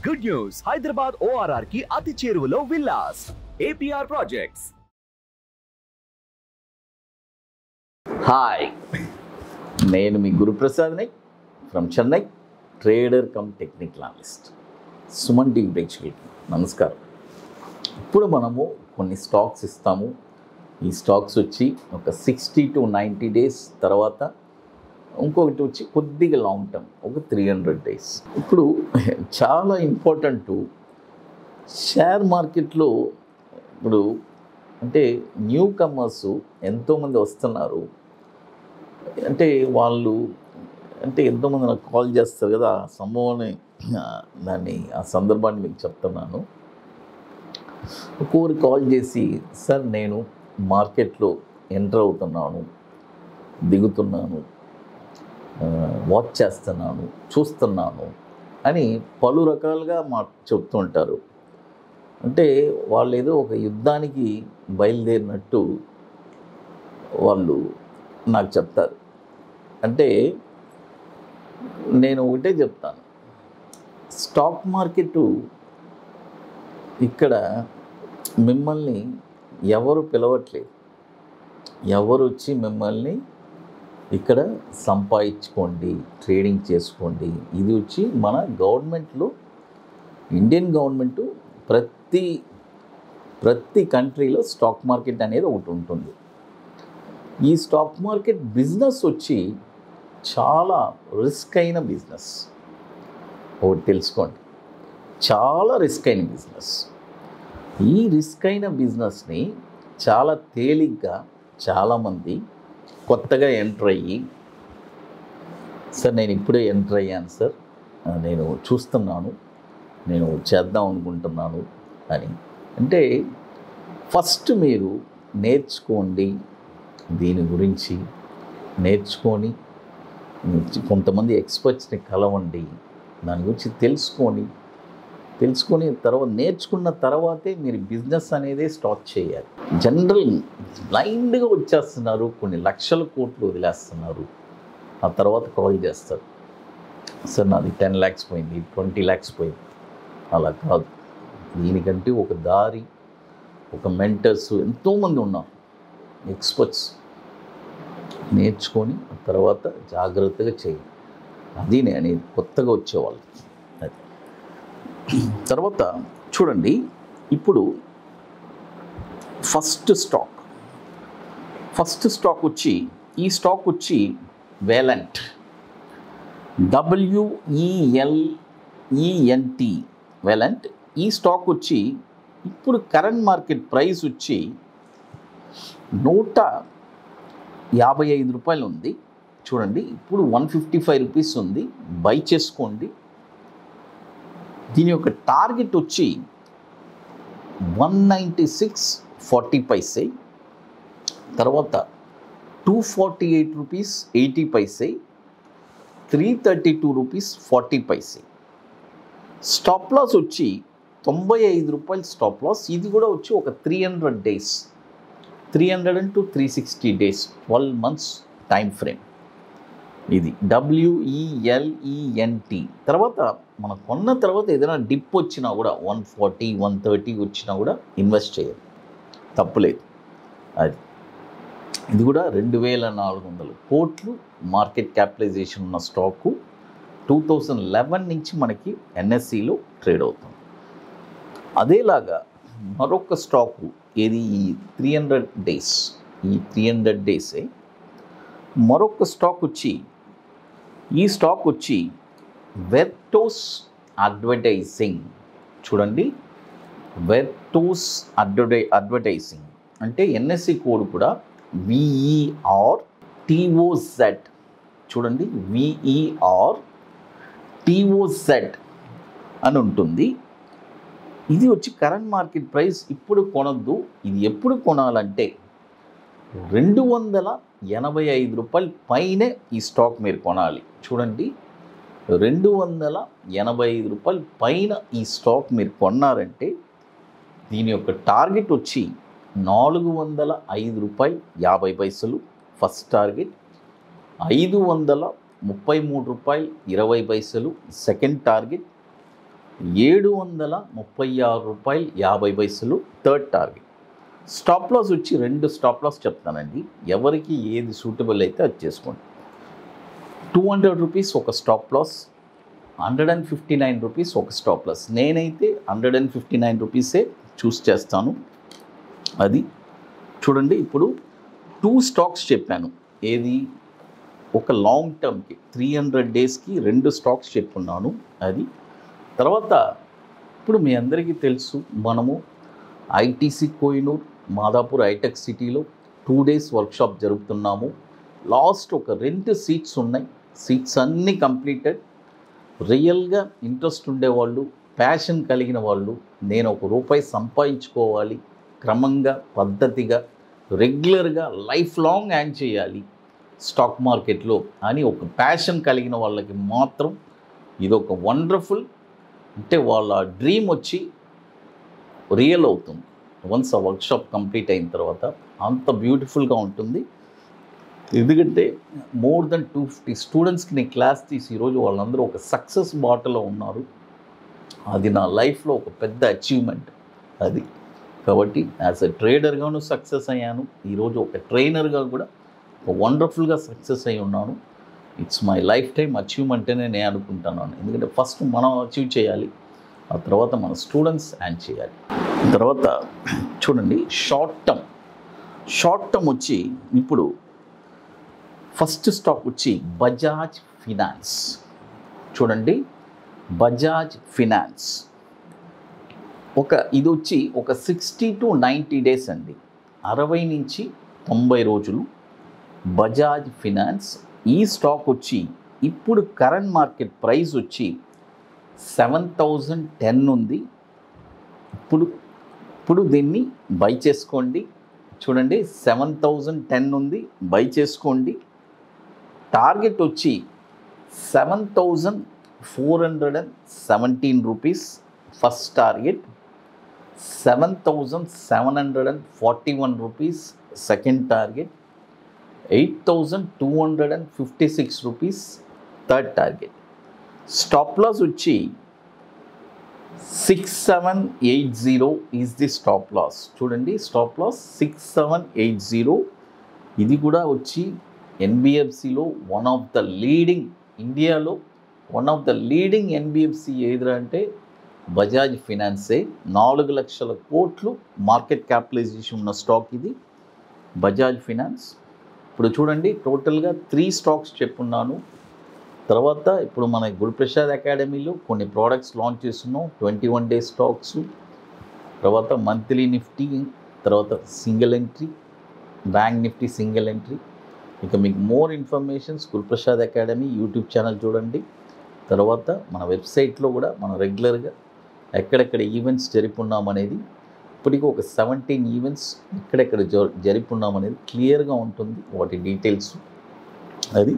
Good news, Hyderabad ORR కి అతి చేరువలో విల్లాస్ APR ప్రాజెక్ట్స్. హాయ్, నేను మీ గురు ప్రసాద్ని from Chennai, trader cum technical analyst. Suman TV ప్రేక్షకులకి నమస్కారం. ఇప్పుడు మనము కొన్ని స్టాక్స్ ఇస్తాము. ఈ స్టాక్స్ వచ్చి ఒక 60 to 90 డేస్ తర్వాత, ఇంకొకటి వచ్చి కొద్దిగా లాంగ్ టర్మ్ ఒక 300 డేస్. ఇప్పుడు చాలా ఇంపార్టెంట్ షేర్ మార్కెట్లో. ఇప్పుడు అంటే న్యూ కమర్స్ ఎంతోమంది వస్తున్నారు. అంటే వాళ్ళు అంటే ఎంతోమంది నాకు కాల్ చేస్తారు కదా, ఆ సంభవాన్ని ఆ సందర్భాన్ని మీకు చెప్తున్నాను. ఒక్కొక్కరు కాల్ చేసి, సార్ నేను మార్కెట్లో ఎంటర్ అవుతున్నాను, దిగుతున్నాను, వాచ్ చేస్తున్నాను, చూస్తున్నాను అని పలు రకాలుగా మాకు చెప్తుంటారు. అంటే వాళ్ళు ఏదో ఒక యుద్ధానికి బయలుదేరినట్టు వాళ్ళు నాకు చెప్తారు. అంటే నేను ఒకటే చెప్తాను, స్టాక్ మార్కెట్ ఇక్కడ మిమ్మల్ని ఎవరు పిలవట్లేదు. ఎవరు వచ్చి మిమ్మల్ని ఇక్కడ సంపాదించుకోండి, ట్రేడింగ్ చేసుకోండి. ఇది వచ్చి మన గవర్నమెంట్లో, ఇండియన్ గవర్నమెంటు ప్రతి కంట్రీలో స్టాక్ మార్కెట్ అనేది ఒకటి ఉంటుంది. ఈ స్టాక్ మార్కెట్ బిజినెస్ వచ్చి చాలా రిస్క్ అయిన బిజినెస్. ఒకటి తెలుసుకోండి, చాలా రిస్క్ అయిన బిజినెస్. ఈ రిస్క్ అయిన బిజినెస్ని చాలా తేలిగ్గా చాలామంది కొత్తగా ఎంటర్ అయ్యి, సార్ నేను ఇప్పుడే ఎంటర్ అయ్యాను సార్, నేను చూస్తున్నాను, నేను చేద్దాం అనుకుంటున్నాను అని. అంటే ఫస్ట్ మీరు నేర్చుకోండి, దీని గురించి నేర్చుకొని కొంతమంది ఎక్స్పర్ట్స్ని కలవండి, దాని గురించి తెలుసుకొని తర్వాత నేర్చుకున్న తర్వాతే మీరు బిజినెస్ అనేది స్టార్ట్ చేయాలి. జనరల్ బ్లైండ్గా వచ్చేస్తున్నారు, కొన్ని లక్షల కోట్లు వదిలేస్తున్నారు, ఆ తర్వాత కాల్ చేస్తారు, సార్ నాది 10 lakhs పోయింది, 20 lakhs పోయింది. అలా కాదు. దీనికంటే ఒక దారి, ఒక మెంటర్స్ ఎంతోమంది ఉన్నారు, ఎక్స్పర్ట్స్. నేర్చుకొని తర్వాత జాగ్రత్తగా చేయాలి. అది నేను కొత్తగా వచ్చేవాళ్ళు. అది తర్వాత చూడండి, ఇప్పుడు ఫస్ట్ స్టాక్ వచ్చి, ఈ స్టాక్ వచ్చి వేలెంట్, WELENT వేలెంట్. ఈ స్టాక్ వచ్చి ఇప్పుడు కరెంట్ మార్కెట్ ప్రైస్ వచ్చి 155 రూపాయలు ఉంది. చూడండి, ఇప్పుడు 155 రూపీస్ ఉంది. బై చేసుకోండి. దీని యొక్క టార్గెట్ వచ్చి 196.40, తర్వాత 248 రూపీస్ 80, 332 రూపీస్ 40. స్టాప్ లాస్ వచ్చి 95 రూపాయలు స్టాప్ లాస్. ఇది కూడా వచ్చి ఒక 300 days, 300 to 360 days, 12 months time frame. ఇది WELENT. తర్వాత మనం కొన్న తర్వాత ఏదైనా డిప్ వచ్చినా కూడా 140, 130 వచ్చినా కూడా ఇన్వెస్ట్ చేయాలి, తప్పులేదు. ఇది కూడా 2400 కోట్లు మార్కెట్ క్యాపిటలైజేషన్ ఉన్న స్టాకు. 2011 నుంచి మనకి NSEలో ట్రేడ్ అవుతుంది. అదేలాగా మరొక స్టాకు ఏది, ఈ 300 డేస్, ఈ 300 డేసే మరొక స్టాక్ వచ్చి, ఈ స్టాక్ వచ్చి వెర్టోస్ అడ్వర్టైజింగ్. చూడండి, వెర్టోస్ అడ్వర్టైజింగ్ అంటే NSE కోడ్ కూడా VERTOZ. చూడండి, VERTOZ అని ఉంటుంది. ఇది వచ్చి కరెంట్ మార్కెట్ ప్రైస్. ఇప్పుడు కొనద్దు, ఇది ఎప్పుడు కొనాలంటే 285 రూపాయలు పైనే ఈ స్టాక్ మీరు కొనాలి. చూడండి, 285 రూపాయలు పైన ఈ స్టాక్ మీరు కొన్నారంటే దీని యొక్క టార్గెట్ వచ్చి 405 రూపాయలు 50 ఫస్ట్ టార్గెట్, 533 రూపాయలు 20 సెకండ్ టార్గెట్, రూ. 736.50 థర్డ్ టార్గెట్. స్టాప్ లాస్ వచ్చి 2 స్టాప్ లాస్ చెప్తానండి, ఎవరికి ఏది సూటబుల్ అయితే అది చేసుకోండి. ₹200 ఒక స్టాప్ లాస్, ₹159 ఒక స్టాప్ లాస్. నేనైతే ₹159 చూస్ చేస్తాను. అది చూడండి, ఇప్పుడు 2 స్టాక్స్ చెప్పాను. ఏది ఒక లాంగ్ టర్మ్కి 300 డేస్కి 2 స్టాక్స్ చెప్పున్నాను. అది తర్వాత ఇప్పుడు మీ అందరికీ తెలుసు, మనము ఐటీసీ కోహినూర్ మాదాపూర్ హైటెక్ సిటీలో 2 డేస్ వర్క్షాప్ జరుపుతున్నాము. లాస్ట్ ఒక 2 సీట్స్ ఉన్నాయి. సీట్స్ అన్నీ కంప్లీటెడ్. రియల్గా ఇంట్రెస్ట్ ఉండేవాళ్ళు, ప్యాషన్ కలిగిన వాళ్ళు, నేను ₹1 సంపాదించుకోవాలి, క్రమంగా పద్ధతిగా రెగ్యులర్గా లైఫ్ లాంగ్ యాడ్ చేయాలి స్టాక్ మార్కెట్లో అని ఒక ప్యాషన్ కలిగిన వాళ్ళకి మాత్రం ఇదొక వండర్ఫుల్, అంటే వాళ్ళ డ్రీమ్ వచ్చి రియల్ అవుతుంది. వన్స్ ఆ వర్క్షాప్ కంప్లీట్ అయిన తర్వాత అంత బ్యూటిఫుల్గా ఉంటుంది. ఎందుకంటే మోర్ దెన్ 250 స్టూడెంట్స్కి నేను క్లాస్ తీసి ఈరోజు వాళ్ళందరూ ఒక సక్సెస్ బాటలో ఉన్నారు. అది నా లైఫ్లో ఒక పెద్ద అచీవ్మెంట్. అది కాబట్టి యాజ్ ఎ ట్రేడర్గాను సక్సెస్ అయ్యాను, ఈరోజు ఒక ట్రైనర్గా కూడా ఒక వండర్ఫుల్గా సక్సెస్ అయి ఉన్నాను. It's my life time achievement అనే నేను అనుకుంటున్నాను. ఎందుకంటే ఫస్ట్ మనం అచీవ్ చేయాలి, ఆ తర్వాత మన స్టూడెంట్స్ యాడ్ చేయాలి. తర్వాత చూడండి, షార్ట్ టర్మ్ వచ్చి ఇప్పుడు ఫస్ట్ స్టాక్ వచ్చి బజాజ్ ఫినాన్స్. చూడండి, బజాజ్ ఫినాన్స్ ఇది వచ్చి ఒక 60 to 90 డేస్ అండి, 60 నుంచి 90 రోజులు. బజాజ్ ఫినాన్స్ ఈ స్టాక్ వచ్చి ఇప్పుడు కరెంట్ మార్కెట్ ప్రైస్ వచ్చి 7010 ఉంది. ఇప్పుడు దీన్ని బై చేసుకోండి. చూడండి, 7010 ఉంది, బై చేసుకోండి. టార్గెట్ వచ్చి ₹7417 first target, ₹7741 second target, ₹8256 third target. Stop loss వచ్చి 6780 ఈజ్ ది స్టాప్ లాస్. చూడండి, స్టాప్ లాస్ 6780. ఇది కూడా వచ్చి ఎన్బిఎఫ్సిలో ఇండియాలో one of the leading NBFC ఏదిరా అంటే బజాజ్ ఫినాన్సే. 4 లక్షల కోట్లు మార్కెట్ క్యాపిటలైజేషన్ ఉన్న స్టాక్ ఇది బజాజ్ ఫినాన్స్. ఇప్పుడు చూడండి, టోటల్గా 3 స్టాక్స్ చెప్పున్నాను. తర్వాత ఇప్పుడు మన గురుప్రసాద్ అకాడమీలో కొన్ని ప్రోడక్ట్స్ లాంచ్ చేస్తున్నాం, 21 డేస్ స్టాక్స్, తర్వాత మంత్లీ నిఫ్టీ, తర్వాత single entry, bank Nifty single entry. ఇక మీకు more informations Guruprasad academy YouTube channel చూడండి. తర్వాత మన వెబ్సైట్లో కూడా మనం రెగ్యులర్గా ఎక్కడెక్కడ ఈవెంట్స్ జరుపున్నామనేది, ఇప్పటికీ ఒక 17 ఈవెంట్స్ ఎక్కడెక్కడ జరుపున్నామనేది క్లియర్గా ఉంటుంది, వాటి డీటెయిల్స్. అది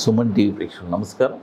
సుమన్ టీవీ ప్రేక్షకులు నమస్కారం.